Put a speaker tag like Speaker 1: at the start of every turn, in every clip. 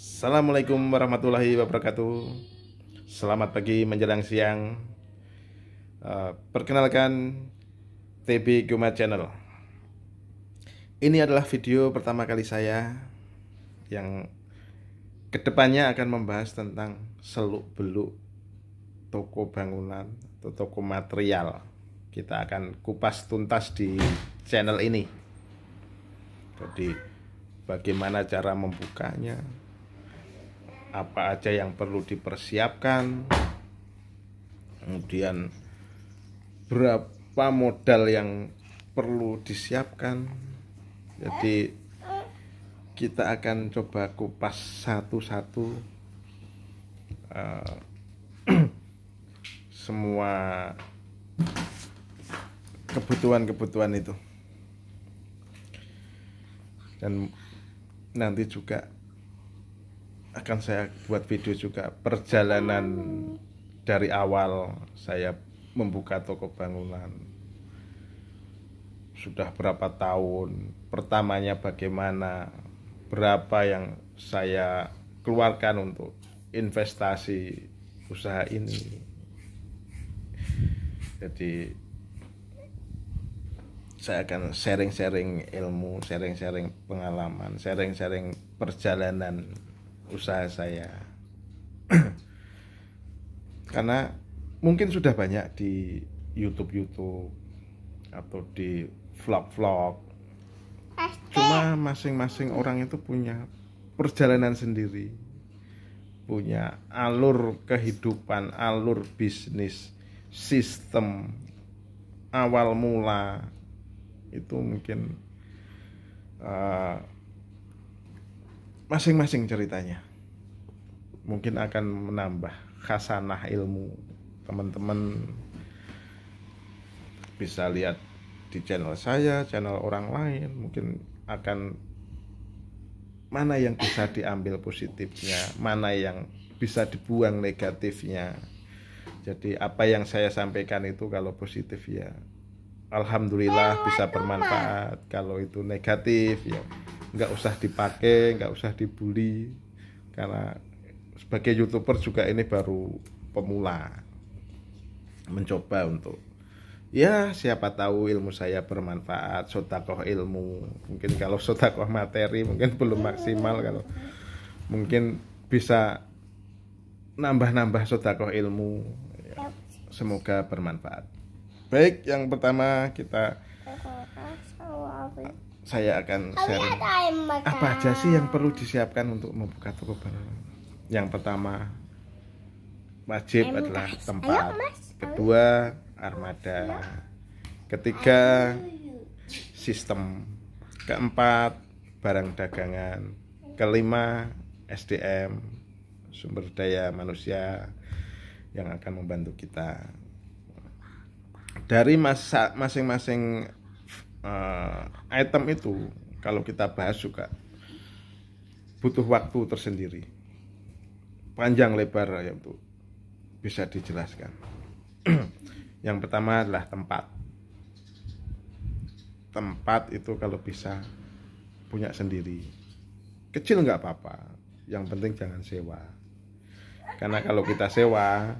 Speaker 1: Assalamualaikum warahmatullahi wabarakatuh. Selamat pagi menjelang siang. Perkenalkan, TB Guma Channel. Ini adalah video pertama kali saya yang kedepannya akan membahas tentang seluk-beluk toko bangunan atau toko material. Kita akan kupas tuntas di channel ini. Jadi bagaimana cara membukanya, apa aja yang perlu dipersiapkan, kemudian berapa modal yang perlu disiapkan. Jadi kita akan coba kupas satu-satu semua kebutuhan-kebutuhan itu, dan nanti juga akan saya buat video juga perjalanan dari awal saya membuka toko bangunan. Sudah berapa tahun, pertamanya bagaimana, berapa yang saya keluarkan untuk investasi usaha ini. Jadi saya akan sharing-sharing ilmu, sharing-sharing pengalaman, sharing-sharing perjalanan usaha saya. Karena mungkin sudah banyak di YouTube atau di vlog, cuma masing-masing orang itu punya perjalanan sendiri, punya alur kehidupan, alur bisnis, sistem awal mula itu mungkin masing-masing ceritanya. Mungkin akan menambah khasanah ilmu. Teman-teman bisa lihat di channel saya, channel orang lain, mungkin akan mana yang bisa diambil positifnya, mana yang bisa dibuang negatifnya. Jadi apa yang saya sampaikan itu kalau positif ya alhamdulillah bisa bermanfaat. Kalau itu negatif ya nggak usah dipakai, nggak usah dibully. Karena sebagai YouTuber juga ini baru pemula, mencoba untuk ya siapa tahu ilmu saya bermanfaat, sodakoh ilmu. Mungkin kalau sodakoh materi mungkin belum maksimal, kalau mungkin bisa nambah-nambah sodakoh ilmu ya, semoga bermanfaat. Baik, yang pertama saya akan sharing apa aja sih yang perlu disiapkan untuk membuka toko bangunan. Yang pertama wajib adalah tempat, kedua armada, ketiga sistem, keempat barang dagangan, kelima SDM, sumber daya manusia yang akan membantu kita. Dari masing-masing item itu kalau kita bahas juga butuh waktu tersendiri, panjang lebar ya untuk bisa dijelaskan. Yang pertama adalah tempat. Tempat itu kalau bisa punya sendiri, kecil nggak apa-apa, yang penting jangan sewa. Karena kalau kita sewa,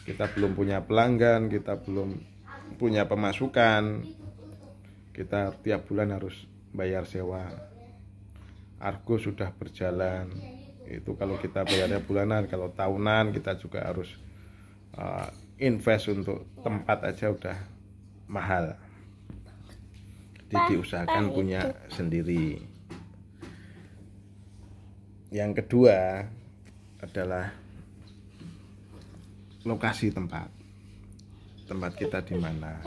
Speaker 1: kita belum punya pelanggan, kita belum punya pemasukan, kita tiap bulan harus bayar sewa. Argo sudah berjalan, itu kalau kita bayarnya bulanan. Kalau tahunan kita juga harus invest untuk tempat aja udah mahal. Jadi diusahakan punya sendiri. Yang kedua adalah lokasi tempat. Tempat kita di mana?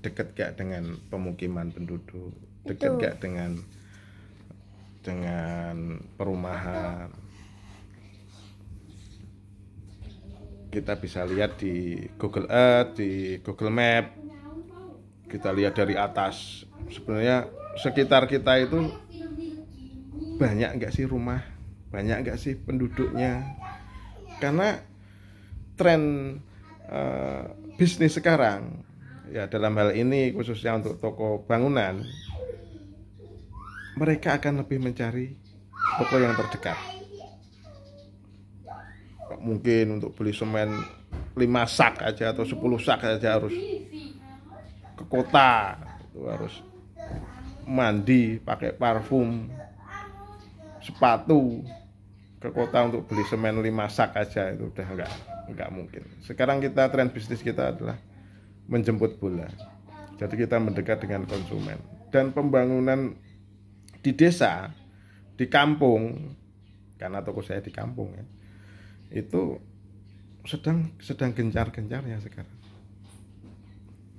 Speaker 1: Dekat gak dengan pemukiman penduduk? Dekat gak dengan perumahan? Kita bisa lihat di Google Earth, di Google Map. Kita lihat dari atas. Sebenarnya sekitar kita itu banyak gak sih rumah? Banyak gak sih penduduknya? Karena tren bisnis sekarang ya, dalam hal ini khususnya untuk toko bangunan, mereka akan lebih mencari toko yang terdekat. Mungkin untuk beli semen 5 sak aja atau 10 sak aja harus ke kota, itu harus mandi pakai parfum, sepatu ke kota untuk beli semen 5 sak aja, itu udah enggak mungkin. Sekarang tren bisnis kita adalah menjemput bola. Jadi kita mendekat dengan konsumen. Dan pembangunan di desa, di kampung, karena toko saya di kampung ya, itu sedang gencar-gencarnya sekarang.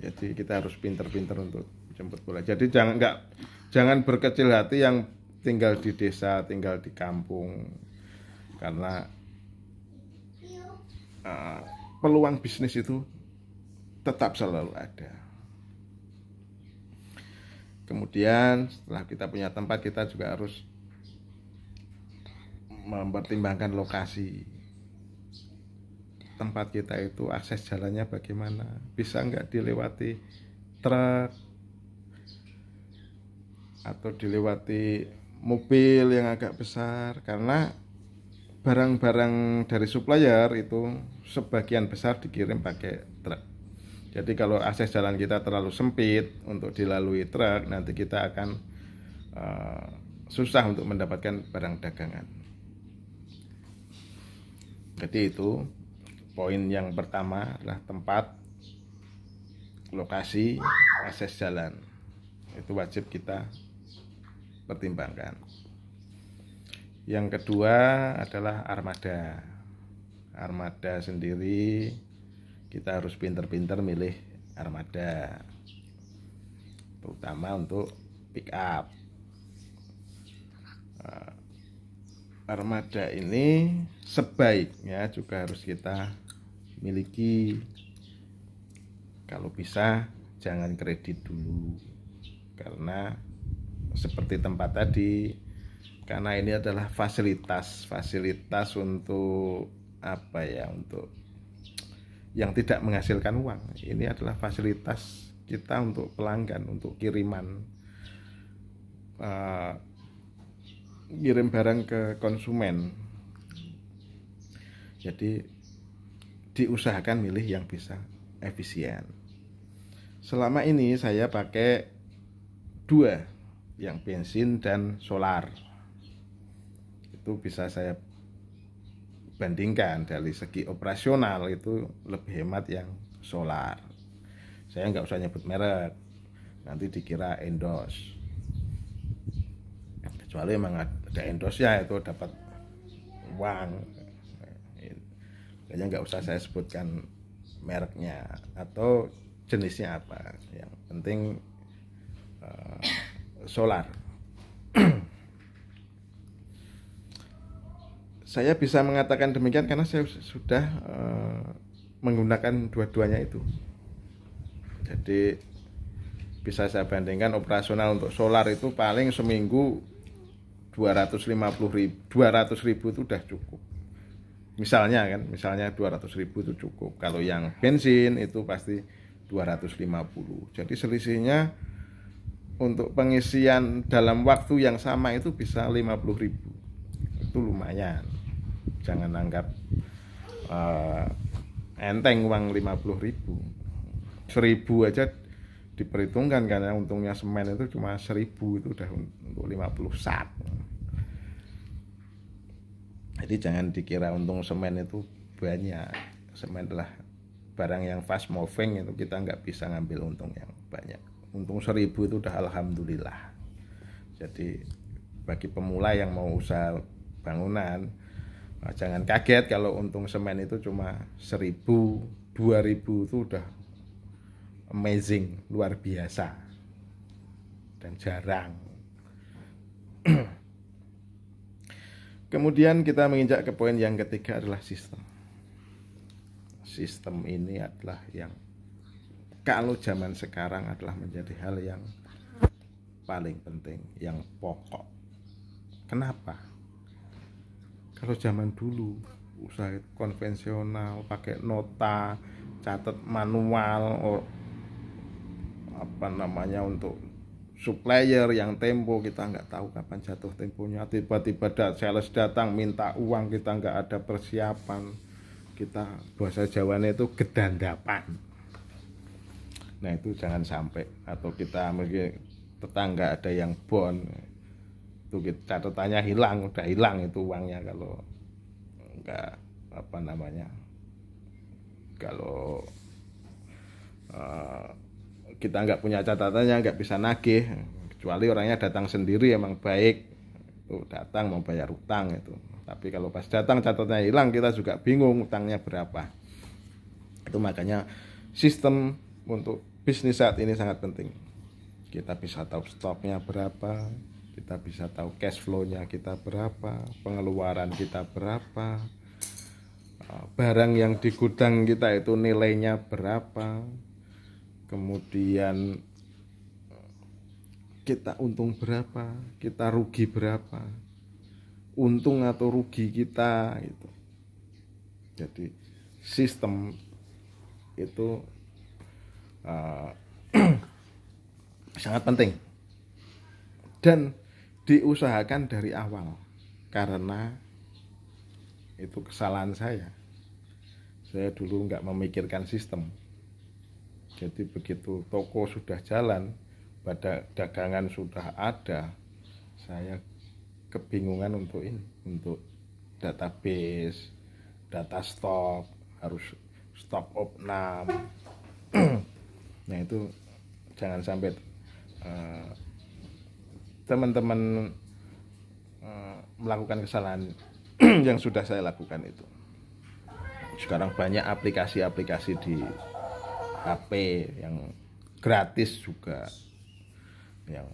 Speaker 1: Jadi kita harus pinter-pinter untuk jemput bola. Jadi jangan berkecil hati yang tinggal di desa, tinggal di kampung, karena peluang bisnis itu tetap selalu ada. Kemudian setelah kita punya tempat, kita juga harus mempertimbangkan lokasi tempat kita itu, akses jalannya bagaimana, bisa nggak dilewati truk atau dilewati mobil yang agak besar, karena barang-barang dari supplier itu sebagian besar dikirim pakai truk. Jadi kalau akses jalan kita terlalu sempit untuk dilalui truk, nanti kita akan susah untuk mendapatkan barang dagangan. Jadi itu poin yang pertama adalah tempat, lokasi, akses jalan. Itu wajib kita pertimbangkan. Yang kedua adalah armada. Armada sendiri kita harus pinter-pinter milih armada, terutama untuk pick up. Armada ini sebaiknya juga harus kita miliki. Kalau bisa jangan kredit dulu, karena seperti tempat tadi, karena ini adalah fasilitas untuk untuk yang tidak menghasilkan uang. Ini adalah fasilitas kita untuk pelanggan, untuk kiriman, kirim barang ke konsumen. Jadi diusahakan milih yang bisa efisien. Selama ini saya pakai 2, yang bensin dan solar. Itu bisa saya bandingkan dari segi operasional, itu lebih hemat yang solar. Saya nggak usah nyebut merek, nanti dikira endorse. Kecuali memang ada endorse-nya, itu dapat uang. Kayaknya nggak usah saya sebutkan mereknya atau jenisnya apa. Yang penting solar. Saya bisa mengatakan demikian karena saya sudah menggunakan dua-duanya itu. Jadi bisa saya bandingkan, operasional untuk solar itu paling seminggu 200.000 itu udah cukup. Misalnya 200.000 itu cukup. Kalau yang bensin itu pasti 250. Jadi selisihnya untuk pengisian dalam waktu yang sama itu bisa 50.000. Itu lumayan. Jangan anggap enteng uang 50.000. 1.000 aja diperhitungkan, karena untungnya semen itu cuma 1.000, itu udah untuk 50 sak. Jadi jangan dikira untung semen itu banyak. Semen adalah barang yang fast moving, itu kita nggak bisa ngambil untung yang banyak. Untung 1.000 itu udah alhamdulillah. Jadi bagi pemula yang mau usaha bangunan, jangan kaget kalau untung semen itu cuma 1.000, 2.000 itu udah amazing, luar biasa dan jarang. Kemudian kita menginjak ke poin yang ketiga adalah sistem. Sistem ini adalah yang kalau zaman sekarang adalah menjadi hal yang paling penting, yang pokok. Kenapa? Kalau zaman dulu usaha konvensional pakai nota, catat manual, untuk supplier yang tempo, kita nggak tahu kapan jatuh temponya, tiba-tiba sales datang minta uang, kita nggak ada persiapan, kita bahasa Jawanya itu gedandapan. Nah itu jangan sampai. Atau kita mungkin tetangga ada yang bon, itu catatannya hilang, udah hilang itu uangnya kalau nggak apa namanya, kalau kita nggak punya catatannya, nggak bisa nagih, kecuali orangnya datang sendiri emang baik, itu datang mau bayar utang itu. Tapi kalau pas datang catatannya hilang, kita juga bingung utangnya berapa. Itu makanya sistem untuk bisnis saat ini sangat penting. Kita bisa tahu stoknya berapa, kita bisa tahu cash flow-nya kita berapa, pengeluaran kita berapa, barang yang di gudang kita itu nilainya berapa, kemudian kita untung berapa, kita rugi berapa, untung atau rugi kita itu. Jadi sistem itu sangat penting dan diusahakan dari awal, karena itu kesalahan saya dulu nggak memikirkan sistem. Jadi begitu toko sudah jalan, pada dagangan sudah ada, saya kebingungan untuk ini, untuk database, data stok, harus stok opnam. Nah itu jangan sampai teman-teman melakukan kesalahan yang sudah saya lakukan itu. Sekarang banyak aplikasi-aplikasi di HP yang gratis juga, yang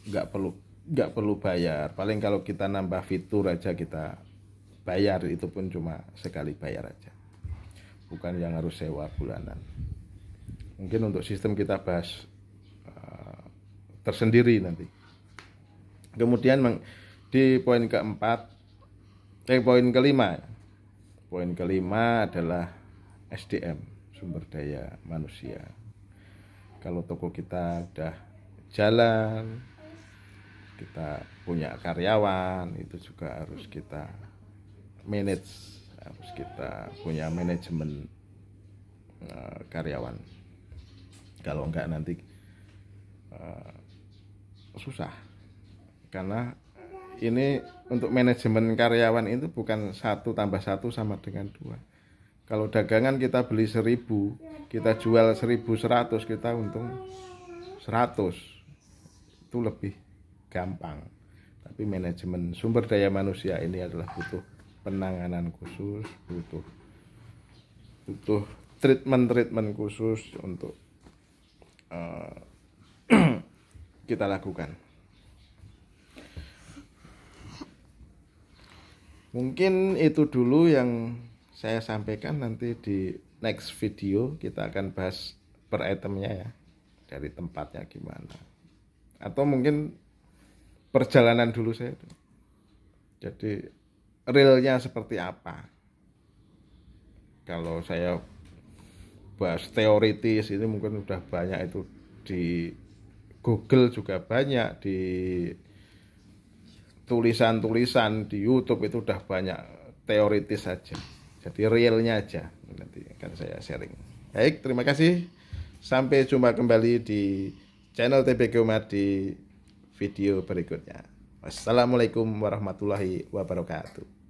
Speaker 1: nggak perlu bayar. Paling kalau kita nambah fitur aja kita bayar, itu pun cuma sekali bayar aja, bukan yang harus sewa bulanan. Mungkin untuk sistem kita bahas tersendiri nanti. Kemudian di poin kelima adalah SDM, sumber daya manusia. Kalau toko kita udah jalan, kita punya karyawan, itu juga harus kita manage, harus kita punya manajemen karyawan. Kalau enggak nanti susah, karena ini untuk manajemen karyawan itu bukan 1 tambah 1 sama dengan 2. Kalau dagangan kita beli 1000, kita jual 1100, kita untung 100, itu lebih gampang. Tapi manajemen sumber daya manusia ini adalah butuh penanganan khusus, butuh treatment khusus untuk kita lakukan. Mungkin itu dulu yang saya sampaikan. Nanti di next video kita akan bahas per itemnya ya, dari tempatnya gimana, atau mungkin perjalanan dulu saya itu. Jadi realnya seperti apa. Kalau saya bahas teoritis ini mungkin udah banyak, itu di Google juga banyak, di tulisan-tulisan di YouTube itu udah banyak teoritis saja. Jadi realnya aja nanti akan saya sharing. Baik, terima kasih. Sampai jumpa kembali di channel TBG Umat di video berikutnya. Wassalamualaikum warahmatullahi wabarakatuh.